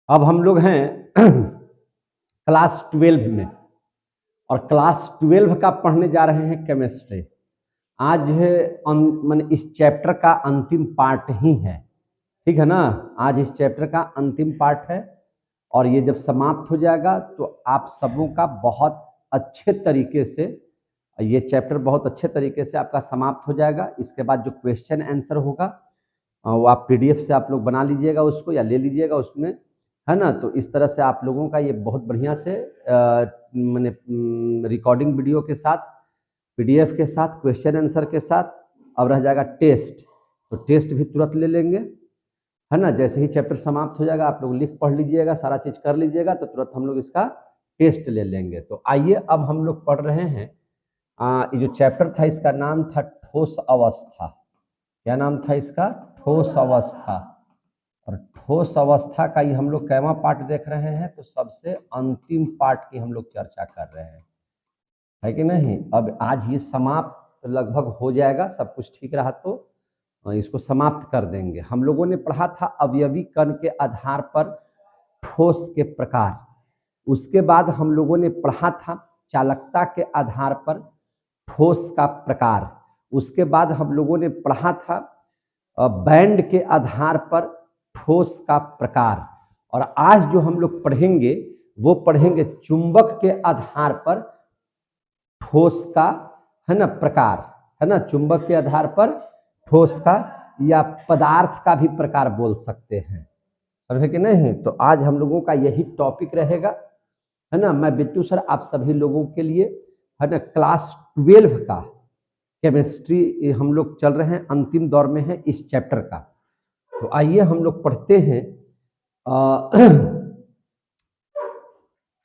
अब हम लोग हैं क्लास 12 में और क्लास 12 का पढ़ने जा रहे हैं केमिस्ट्री। आज है माने इस चैप्टर का अंतिम पार्ट ही है, ठीक है ना। आज इस चैप्टर का अंतिम पार्ट है और ये जब समाप्त हो जाएगा तो आप सबों का बहुत अच्छे तरीके से ये चैप्टर बहुत अच्छे तरीके से आपका समाप्त हो जाएगा। इसके बाद जो क्वेश्चन आंसर होगा वो आप पीडीएफ से आप लोग बना लीजिएगा उसको या ले लीजिएगा उसमें, है ना। तो इस तरह से आप लोगों का ये बहुत बढ़िया से मैंने रिकॉर्डिंग वीडियो के साथ, पीडीएफ के साथ, क्वेश्चन आंसर के साथ अब रह जाएगा टेस्ट। तो टेस्ट भी तुरंत ले लेंगे, है ना। जैसे ही चैप्टर समाप्त हो जाएगा आप लोग लिख पढ़ लीजिएगा, सारा चीज कर लीजिएगा तो तुरंत हम लोग इसका टेस्ट ले लेंगे। तो आइए अब हम लोग पढ़ रहे हैं ये जो चैप्टर था इसका नाम था ठोस अवस्था। क्या नाम था इसका? ठोस अवस्था। और ठोस अवस्था का ये हम लोग कैवा पार्ट देख रहे हैं? तो सबसे अंतिम पार्ट की हम लोग चर्चा कर रहे हैं, है कि नहीं। अब आज ये समाप्त लगभग हो जाएगा, सब कुछ ठीक रहा तो इसको समाप्त कर देंगे। हम लोगों ने पढ़ा था अवयवी कण के आधार पर ठोस के प्रकार। उसके बाद हम लोगों ने पढ़ा था चालकता के आधार पर ठोस का प्रकार। उसके बाद हम लोगों ने पढ़ा था बैंड के आधार पर ठोस का प्रकार। और आज जो हम लोग पढ़ेंगे वो पढ़ेंगे चुंबक के आधार पर ठोस का, है ना, प्रकार, है ना। चुंबक के आधार पर ठोस का या पदार्थ का भी प्रकार बोल सकते हैं, समझे कि नहीं। तो आज हम लोगों का यही टॉपिक रहेगा, है ना। मैं बिट्टू सर आप सभी लोगों के लिए, है ना, क्लास 12 का केमिस्ट्री हम लोग चल रहे हैं, अंतिम दौर में है इस चैप्टर का। तो आइए हम लोग पढ़ते हैं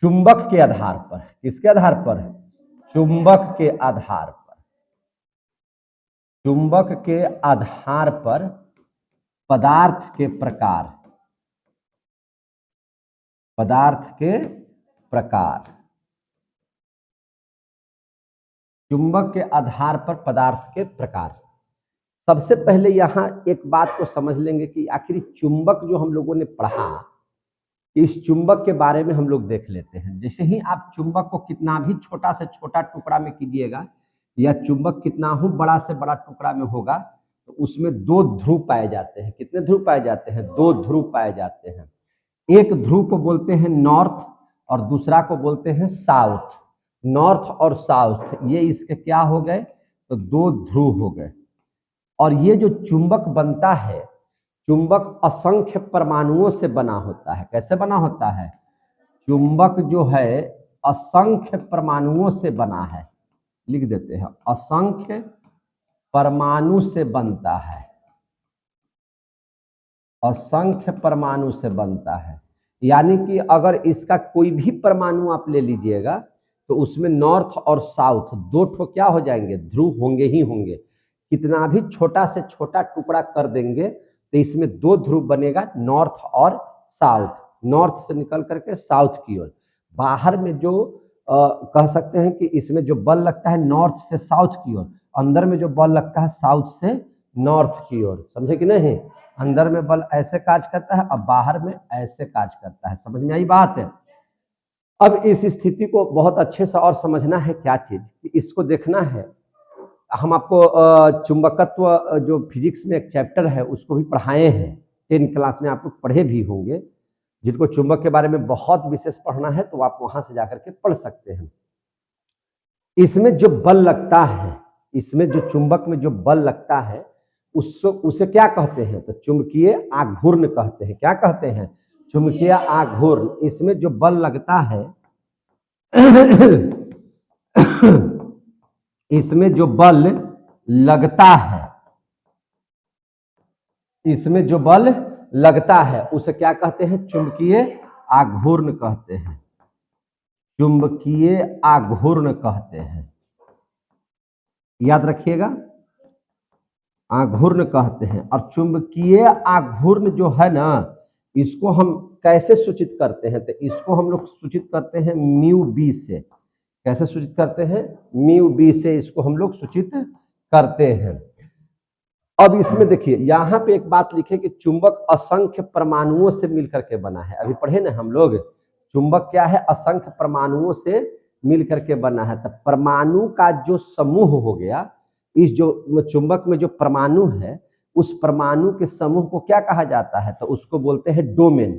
चुंबक के आधार पर। किसके आधार पर? चुंबक के आधार पर। चुंबक के आधार पर पदार्थ के प्रकार। पदार्थ के प्रकार। चुंबक के आधार पर पदार्थ के प्रकार। सबसे पहले यहां एक बात को समझ लेंगे कि आखिर चुंबक जो हम लोगों ने पढ़ा, इस चुंबक के बारे में हम लोग देख लेते हैं। जैसे ही आप चुंबक को कितना भी छोटा से छोटा टुकड़ा में कीजिएगा या चुंबक कितना हो बड़ा से बड़ा टुकड़ा में होगा तो उसमें दो ध्रुव पाए जाते हैं। कितने ध्रुव पाए जाते हैं? दो ध्रुव पाए जाते हैं। एक ध्रुव को बोलते हैं नॉर्थ और दूसरा को बोलते हैं साउथ। नॉर्थ और साउथ ये इसके क्या हो गए? तो दो ध्रुव हो गए। और ये जो चुंबक बनता है, चुंबक असंख्य परमाणुओं से बना होता है। कैसे बना होता है? चुंबक जो है असंख्य परमाणुओं से बना है। लिख देते हैं, असंख्य परमाणु से बनता है। असंख्य परमाणु से बनता है। यानी कि अगर इसका कोई भी परमाणु आप ले लीजिएगा तो उसमें नॉर्थ और साउथ दो ठो क्या हो जाएंगे? ध्रुव होंगे ही होंगे। कितना भी छोटा से छोटा टुकड़ा कर देंगे तो इसमें दो ध्रुव बनेगा, नॉर्थ और साउथ। नॉर्थ से निकल करके साउथ की ओर। बाहर में जो कह सकते हैं कि इसमें जो बल लगता है नॉर्थ से साउथ की ओर, अंदर में जो बल लगता है साउथ से नॉर्थ की ओर, समझे कि नहीं। अंदर में बल ऐसे कार्य करता है और बाहर में ऐसे कार्य करता है। समझ में आई बात है। अब इस स्थिति को बहुत अच्छे से और समझना है। क्या चीज? इसको देखना है। हम आपको चुंबकत्व जो फिजिक्स में एक चैप्टर है उसको भी पढ़ाए हैं 10 क्लास में, आप लोग पढ़े भी होंगे। जिनको चुंबक के बारे में बहुत विशेष पढ़ना है तो आप वहां से जाकर के पढ़ सकते हैं। इसमें जो बल लगता है, इसमें जो चुंबक में जो बल लगता है उसे क्या कहते हैं? तो चुंबकीय आघूर्ण कहते हैं। क्या कहते हैं? चुंबकीय आघूर्ण। इसमें जो बल लगता है इसमें जो बल लगता है, इसमें जो बल लगता है उसे क्या कहते हैं? चुंबकीय आघूर्ण कहते हैं। चुंबकीय आघूर्ण कहते हैं, याद रखिएगा, आघूर्ण कहते हैं। और चुंबकीय आघूर्ण जो है ना, इसको हम कैसे सूचित करते हैं? तो इसको हम लोग सूचित करते हैं म्यू बी से। कैसे सूचित करते हैं? म्यू बी से इसको हम लोग सूचित करते हैं। अब इसमें देखिए यहाँ पे एक बात लिखे कि चुंबक असंख्य परमाणुओं से मिलकर के बना है। अभी पढ़े ना हम लोग, चुंबक क्या है, असंख्य परमाणुओं से मिलकर के बना है। तो परमाणु का जो समूह हो गया, इस जो चुंबक में जो परमाणु है, उस परमाणु के समूह को क्या कहा जाता है, तो उसको बोलते हैं डोमेन।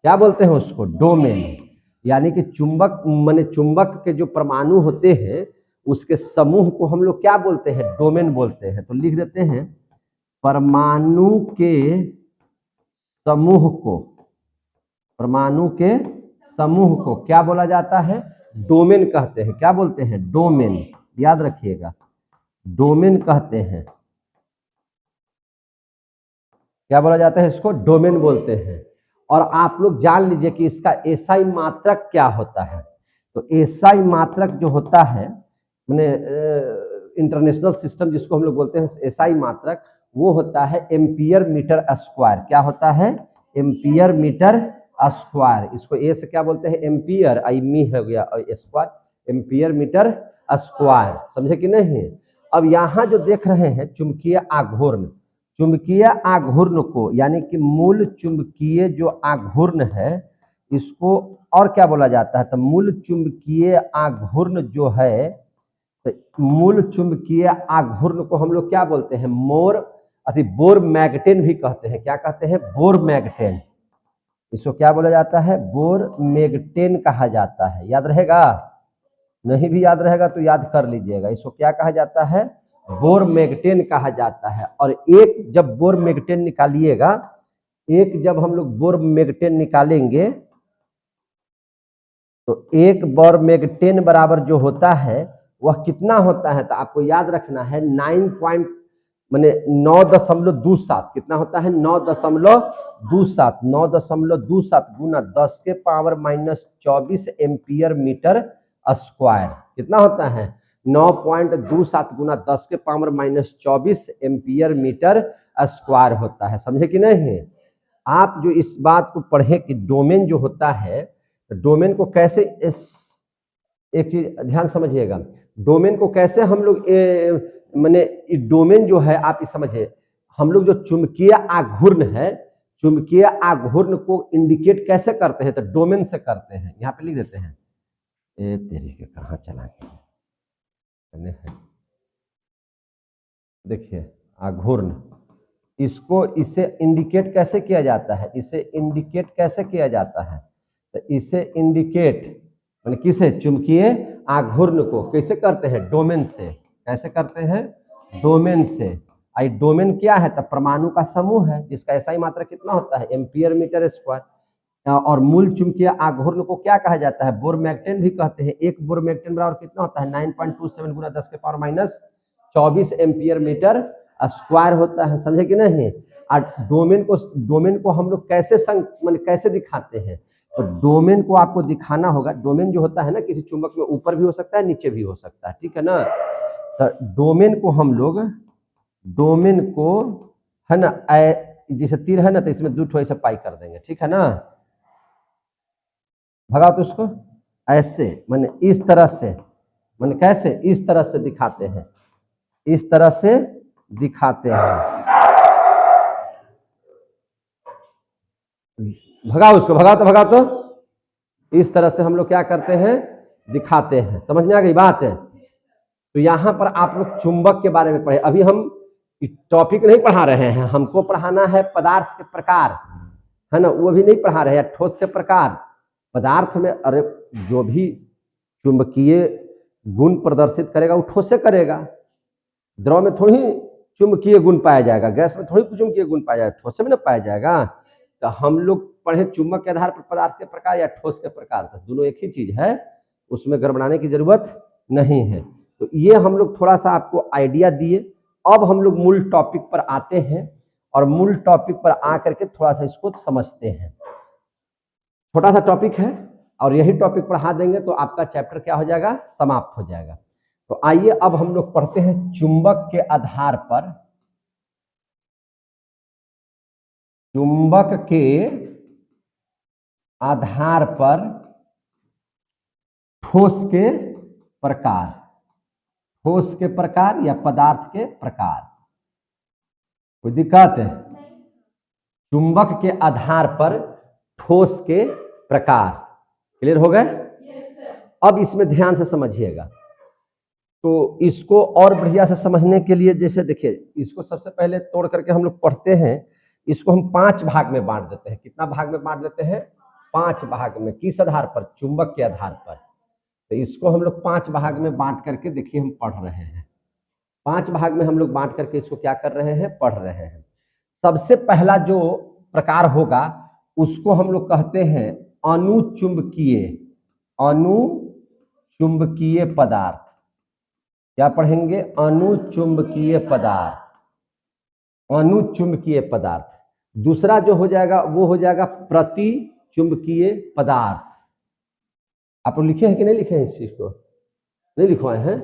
क्या बोलते हैं उसको, डोमेन। यानी कि चुंबक माने चुंबक के जो परमाणु होते हैं उसके समूह को हम लोग क्या बोलते हैं, डोमेन बोलते हैं। तो लिख देते हैं परमाणु के समूह को, परमाणु के समूह को क्या बोला जाता है, डोमेन कहते हैं। क्या बोलते हैं, डोमेन। याद रखिएगा, डोमेन कहते हैं। क्या बोला जाता है इसको, डोमेन बोलते हैं। और आप लोग जान लीजिए कि इसका एसआई मात्रक क्या होता है। तो एसआई मात्रक जो होता है, मैंने इंटरनेशनल सिस्टम जिसको हम लोग बोलते हैं एसआई मात्रक, वो होता है एम्पियर मीटर स्क्वायर। क्या होता है, एम्पियर मीटर स्क्वायर। इसको ए से क्या बोलते हैं, एम्पियर, आई मी हो गया, और स्क्वायर, एम्पियर मीटर स्क्वायर। समझे कि नहीं। अब यहाँ जो देख रहे हैं चुंबकीय आघूर्ण, चुंबकीय आघूर्ण को यानी कि मूल चुंबकीय जो आघूर्ण है इसको और क्या बोला जाता है, तो मूल चुंबकीय आघूर्ण जो है, तो मूल चुंबकीय आघूर्ण को हम लोग क्या बोलते हैं, बोर मैग्नेटेन भी कहते हैं। क्या कहते हैं, बोर मैग्नेटेन। इसको क्या बोला जाता है, बोर मैग्नेटेन कहा जाता है। याद रहेगा, नहीं भी याद रहेगा तो याद कर लीजिएगा। इसको क्या कहा जाता है, बोर मैग्नेटेन कहा जाता है। और एक जब बोर मैग्नेटेन निकालिएगा, एक जब हम लोग बोर मैग्नेटेन निकालेंगे तो एक बोर मैग्नेटेन बराबर जो होता है वह कितना होता है, तो आपको याद रखना है 9.27। कितना होता है, 9.27। 9.27 गुना 10 के पावर -24 एम्पियर मीटर स्क्वायर। कितना होता है, 9.27 गुना 10 के पावर -24 एम्पियर मीटर स्क्वायर होता है। समझे कि नहीं। आप जो इस बात को पढ़े कि डोमेन जो होता है, डोमेन को कैसे, एक चीज ध्यान समझिएगा, डोमेन को कैसे हम लोग माने डोमेन जो है आप इस समझिए, हम लोग जो चुंबकीय आघूर्ण है, चुंबकीय आघूर्ण को इंडिकेट कैसे करते हैं, तो डोमेन से करते हैं। यहाँ पे लिख देते हैं, तेरी के कहाँ चला गया, देखिए आघूर्ण, इसको इसे इंडिकेट कैसे किया जाता है, इसे इंडिकेट कैसे किया जाता है, तो इसे इंडिकेट माने किसे, चुंबकीय आघूर्ण को कैसे करते हैं, डोमेन से। कैसे करते हैं, डोमेन से। आई डोमेन क्या है, तो परमाणु का समूह है जिसका एसआई मात्रा कितना होता है, एम्पियर मीटर स्क्वायर। और मूल चुंबकीय आघूर्ण को क्या कहा जाता है, बोर मैग्नेटेन भी कहते हैं। एक बोर मैग्नेटेन बराबर कितना होता है, 9.27 गुना 10 के पावर -24 एम्पियर मीटर स्क्वायर होता है। समझे कि नहीं। और डोमेन को हम लोग कैसे कैसे दिखाते हैं, तो डोमेन को आपको दिखाना होगा। डोमेन जो होता है ना, किसी चुंबक में ऊपर भी हो सकता है, नीचे भी हो सकता है, ठीक है ना। तो डोमेन को हम लोग, डोमेन को है ना, जैसे तीर है ना, तो इसमें 2 ठो ऐसे पाई कर देंगे, ठीक है ना। भगा तो उसको ऐसे, माने इस तरह से, माने कैसे, इस तरह से दिखाते हैं, इस तरह से दिखाते हैं। भगा उसको, भगा तो इस तरह से हम लोग क्या करते हैं, दिखाते हैं। समझ में आ गई बात है। तो यहाँ पर आप लोग चुंबक के बारे में पढ़े। अभी हम टॉपिक नहीं पढ़ा रहे हैं, हमको पढ़ाना है पदार्थ के प्रकार, है ना, वो भी नहीं पढ़ा रहे हैं। ठोस के प्रकार, पदार्थ में अरे जो भी चुंबकीय गुण प्रदर्शित करेगा वो ठोस से करेगा। द्रव में थोड़ी चुंबकीय गुण पाया जाएगा, गैस में थोड़ी चुंबकीय गुण पाया जाएगा, ठोस में ना पाया जाएगा। तो हम लोग पढ़े चुंबक के आधार पर पदार्थ के प्रकार या ठोस के प्रकार, तो दोनों एक ही चीज है, उसमें गड़बड़ाने की जरूरत नहीं है। तो ये हम लोग थोड़ा सा आपको आइडिया दिए। अब हम लोग मूल टॉपिक पर आते हैं और मूल टॉपिक पर आकर के थोड़ा सा इसको समझते हैं। छोटा सा टॉपिक है और यही टॉपिक पढ़ा देंगे तो आपका चैप्टर क्या हो जाएगा, समाप्त हो जाएगा। तो आइए अब हम लोग पढ़ते हैं चुंबक के आधार पर, चुंबक के आधार पर ठोस के प्रकार, ठोस के प्रकार या पदार्थ के प्रकार। कोई दिक्कत है? चुंबक के आधार पर ठोस के प्रकार। क्लियर हो गए? अब इसमें ध्यान से समझिएगा। तो इसको और बढ़िया से समझने के लिए जैसे देखिए, इसको सबसे पहले तोड़ करके हम लोग पढ़ते हैं। इसको हम 5 भाग में बांट देते हैं। कितना भाग में बांट देते हैं? 5 भाग में। किस आधार पर? चुंबक के आधार पर। तो इसको हम लोग 5 भाग में बांट करके देखिए हम पढ़ रहे हैं। 5 भाग में हम लोग बांट करके इसको क्या कर रहे हैं? पढ़ रहे हैं। सबसे पहला जो प्रकार होगा उसको हम लोग कहते हैं अनुचुंबकीय। अनुचुंबकीय पदार्थ। क्या पढ़ेंगे? अनुचुंबकीय पदार्थ। अनुचुंबकीय पदार्थ। दूसरा जो हो जाएगा वो हो जाएगा प्रतिचुंबकीय पदार्थ। आप लोग लिखे हैं कि नहीं लिखे हैं? इस चीज को नहीं लिखवाए हैं?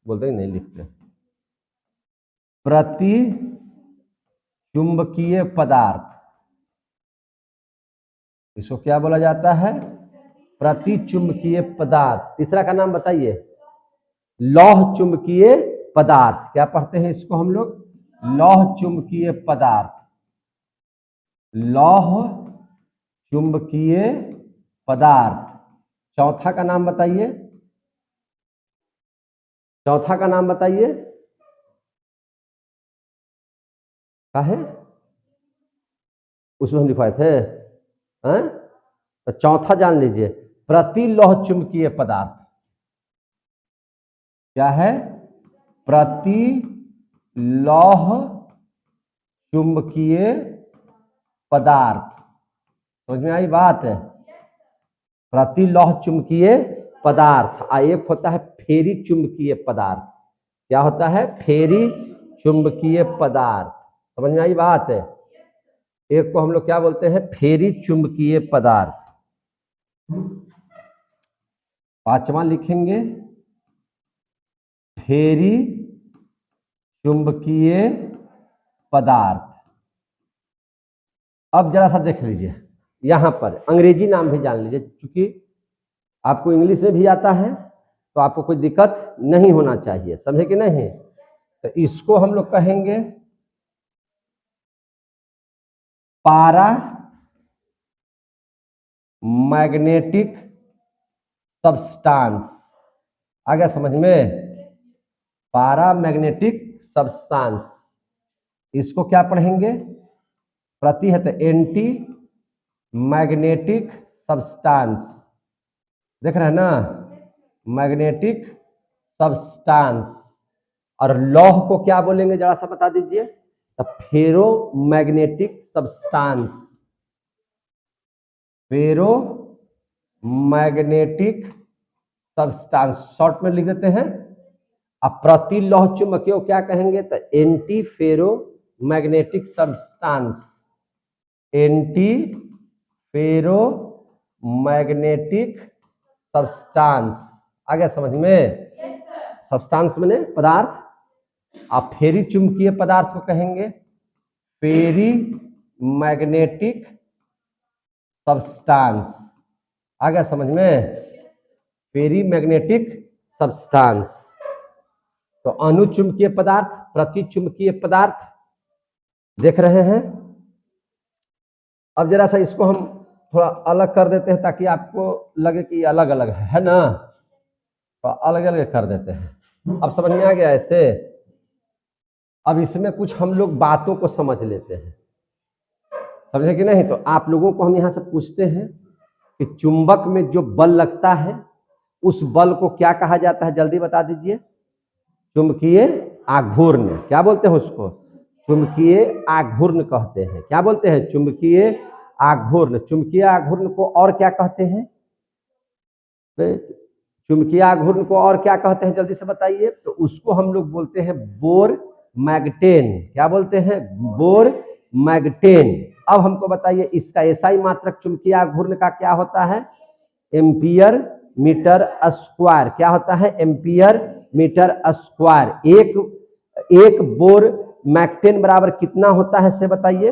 बोलते हैं नहीं लिखते। प्रतिचुंबकीय पदार्थ, इसको क्या बोला जाता है? प्रतिचुंबकीय पदार्थ। तीसरा का नाम बताइए? लौह चुंबकीय पदार्थ। क्या पढ़ते हैं इसको हम लोग? लौह चुंबकीय पदार्थ। लौह चुंबकीय पदार्थ। चौथा का नाम बताइए? चौथा का नाम बताइए? क्या है? उसमें हम लिखवाए थे। तो चौथा जान लीजिए, प्रतिलौह चुंबकीय पदार्थ। क्या है? प्रतिलौह चुंबकीय पदार्थ। समझ में आई बात? प्रतिलौह चुंबकीय पदार्थ। एक होता है फेरी चुंबकीय पदार्थ। क्या होता है? फेरी चुंबकीय पदार्थ। समझ में आई बात? एक को हम लोग क्या बोलते हैं? फेरी चुंबकीय पदार्थ। 5वां लिखेंगे फेरी चुंबकीय पदार्थ। अब जरा सा देख लीजिए, यहां पर अंग्रेजी नाम भी जान लीजिए, क्योंकि आपको इंग्लिश में भी आता है तो आपको कोई दिक्कत नहीं होना चाहिए। समझे कि नहीं? तो इसको हम लोग कहेंगे पारा मैग्नेटिक सब्सटेंस। आ गया समझ में? पारा मैग्नेटिक सब्सटेंस। इसको क्या पढ़ेंगे? प्रति है तो एंटी मैग्नेटिक सब्सटेंस। देख रहे हैं ना? Magnetic substance. और लौह को क्या बोलेंगे जरा सा बता दीजिए? तो फेरो मैग्नेटिक सब्सटेंस। फेरो मैग्नेटिक सब्सटेंस शॉर्ट में लिख देते हैं। अब प्रतिलौह चुंबकीय को क्या कहेंगे? तो antiferromagnetic substance. Antiferromagnetic substance. आ गया समझ में? सब्सटेंस मैंने पदार्थ। आप फेरी चुंबकीय पदार्थ को कहेंगे फेरी मैग्नेटिक सब्सटेंस। आ गया समझ में? फेरी मैग्नेटिक सब्सटेंस। तो अनुचुंबकीय पदार्थ, प्रतिचुंबकीय पदार्थ देख रहे हैं। अब जरा सा इसको हम थोड़ा अलग कर देते हैं ताकि आपको लगे कि अलग अलग है ना? तो अलग अलग कर देते हैं। अब समझ में आ गया ऐसे? अब इसमें कुछ हम लोग बातों को समझ लेते हैं। समझे कि नहीं? तो आप लोगों को हम यहां से पूछते हैं कि चुंबक में जो बल लगता है उस बल को क्या कहा जाता है? जल्दी बता दीजिए। चुंबकीय आघूर्ण। क्या बोलते हैं उसको? चुंबकीय आघूर्ण कहते हैं। क्या बोलते हैं? चुंबकीय आघूर्ण। चुंबकीय आघूर्ण को और क्या कहते हैं? चुंबकीय आघूर्ण को और क्या कहते हैं? जल्दी से बताइए। तो उसको हम लोग बोलते हैं बोर मैग्नेटेन। क्या बोलते हैं? बोर मैग्नेटेन। अब हमको बताइए इसका एसआई मात्रक चुंबकीय आघूर्ण का क्या होता है? Ampere metre square. क्या होता है? Ampere metre square. एक बोर मैग्नेटेन बराबर कितना होता है से बताइए?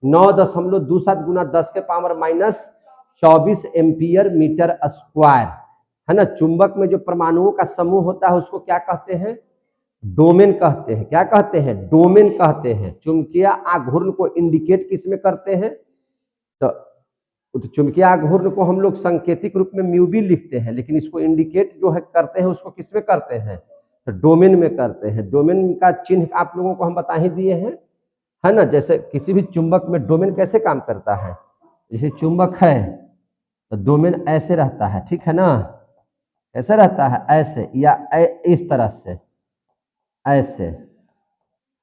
9.27 गुना 10 के पावर -24 एम्पियर मीटर स्क्वायर है ना। चुंबक में जो परमाणुओं का समूह होता है उसको क्या कहते हैं? डोमेन कहते हैं। क्या कहते हैं? डोमेन कहते हैं। चुंबकीय आघूर्ण को इंडिकेट किस में करते हैं? तो चुंबकीय आघूर्ण को हम लोग सांकेतिक रूप में म्यू भी लिखते हैं, लेकिन इसको इंडिकेट जो है करते हैं उसको किस में करते हैं? तो डोमेन में करते हैं। डोमेन का चिन्ह आप लोगों को हम बता ही दिए हैं, है ना। जैसे किसी भी चुंबक में डोमेन कैसे काम करता है, जैसे चुंबक है तो डोमेन ऐसे रहता है, ठीक है ना। कैसे रहता है? ऐसे या इस तरह से, ऐसे,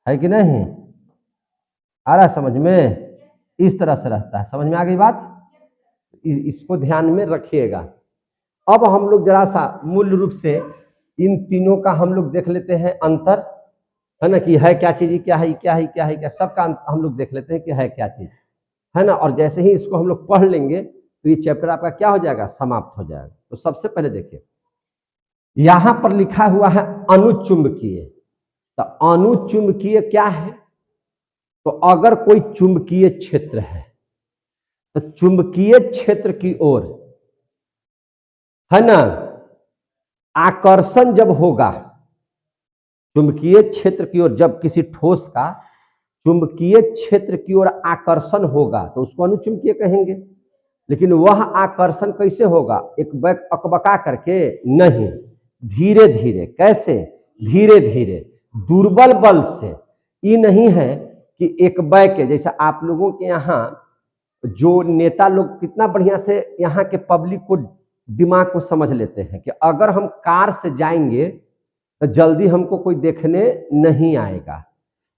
है कि नहीं? आ रहा समझ में? इस तरह से रहता है। समझ में आ गई बात? इसको ध्यान में रखिएगा। अब हम लोग जरा सा मूल रूप से इन तीनों का हम लोग देख लेते हैं अंतर, है ना, कि है क्या चीज, क्या है, क्या है, क्या है, क्या, सबका हम लोग देख लेते हैं कि है क्या चीज, है ना। और जैसे ही इसको हम लोग पढ़ लेंगे तो ये चैप्टर आपका क्या हो जाएगा? समाप्त हो जाएगा। तो सबसे पहले देखिए, यहां पर लिखा हुआ है अनुचुंबकीय। तो अनुचुंबकीय क्या है? तो अगर कोई चुंबकीय क्षेत्र है तो चुंबकीय क्षेत्र की ओर, है ना, आकर्षण जब होगा, चुंबकीय क्षेत्र की ओर जब किसी ठोस का चुंबकीय क्षेत्र की ओर आकर्षण होगा तो उसको अनुचुंबकीय कहेंगे। लेकिन वह आकर्षण कैसे होगा? एक बैक अकबका करके नहीं, धीरे धीरे। कैसे? धीरे धीरे, दुर्बल बल से। ये नहीं है कि एक बैक के जैसे आप लोगों के यहाँ जो नेता लोग कितना बढ़िया से यहाँ के पब्लिक को दिमाग को समझ लेते हैं कि अगर हम कार से जाएंगे तो जल्दी हमको कोई देखने नहीं आएगा,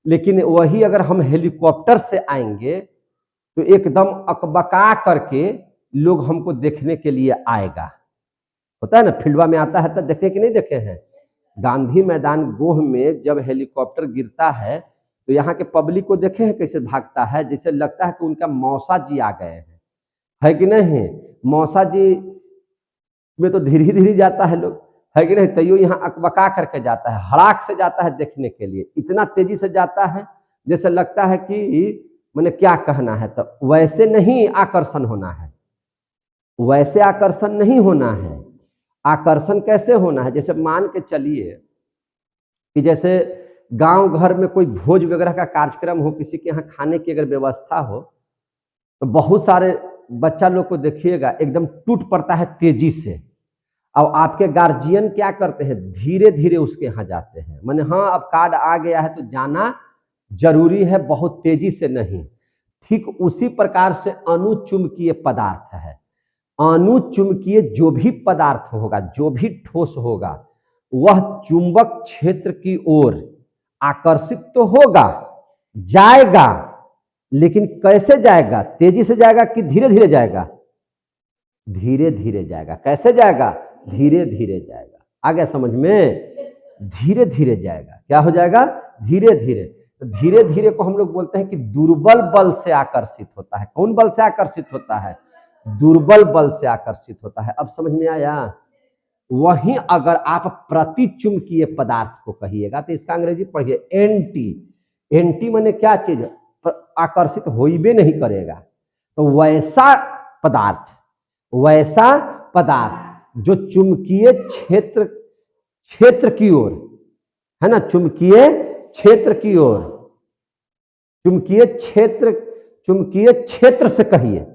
लेकिन वही अगर हम हेलीकॉप्टर से आएंगे तो एकदम अकबका करके लोग हमको देखने के लिए आएगा। होता है ना, फील्डवा में आता है तो देखे कि नहीं देखे हैं? गांधी मैदान गोह में जब हेलीकॉप्टर गिरता है तो यहाँ के पब्लिक को देखे हैं कैसे भागता है, जैसे लगता है कि उनका मौसा जी आ गए हैं, है कि नहीं? मौसा जी में तो धीरे धीरे जाता है लोग, है कि नहीं? तैयो यहाँ अकबका करके जाता है, हड़ाक से जाता है देखने के लिए, इतना तेजी से जाता है जैसे लगता है कि मैंने क्या कहना है। तो वैसे नहीं आकर्षण होना है, वैसे आकर्षण नहीं होना है। आकर्षण कैसे होना है? जैसे मान के चलिए कि जैसे गांव घर में कोई भोज वगैरह का कार्यक्रम हो, किसी के यहाँ खाने की अगर व्यवस्था हो तो बहुत सारे बच्चा लोग को देखिएगा एकदम टूट पड़ता है तेजी से। अब आपके गार्जियन क्या करते हैं? धीरे धीरे उसके यहाँ जाते हैं, माने हाँ अब कार्ड आ गया है तो जाना जरूरी है, बहुत तेजी से नहीं। ठीक उसी प्रकार से अनुचुंबकीय पदार्थ है। अनुचुंबकीय जो भी पदार्थ होगा, जो भी ठोस होगा, वह चुंबक क्षेत्र की ओर आकर्षित तो होगा, जाएगा, लेकिन कैसे जाएगा? तेजी से जाएगा कि धीरे धीरे जाएगा? धीरे धीरे जाएगा। कैसे जाएगा? धीरे धीरे जाएगा। आ गया समझ में? धीरे धीरे जाएगा। क्या हो जाएगा? धीरे धीरे। तो धीरे धीरे को हम लोग बोलते हैं कि दुर्बल बल से आकर्षित होता है। कौन बल से आकर्षित होता है? दुर्बल बल से आकर्षित होता है। अब समझ में आया? वहीं अगर आप प्रतिचुंबकीय पदार्थ को कहिएगा तो इसका अंग्रेजी पढ़िए एंटी। एंटी माने क्या चीज? आकर्षित हो ही नहीं करेगा। तो वैसा पदार्थ जो चुंबकीय क्षेत्र की ओर, है ना, चुंबकीय क्षेत्र की ओर, चुंबकीय क्षेत्र से कहिए,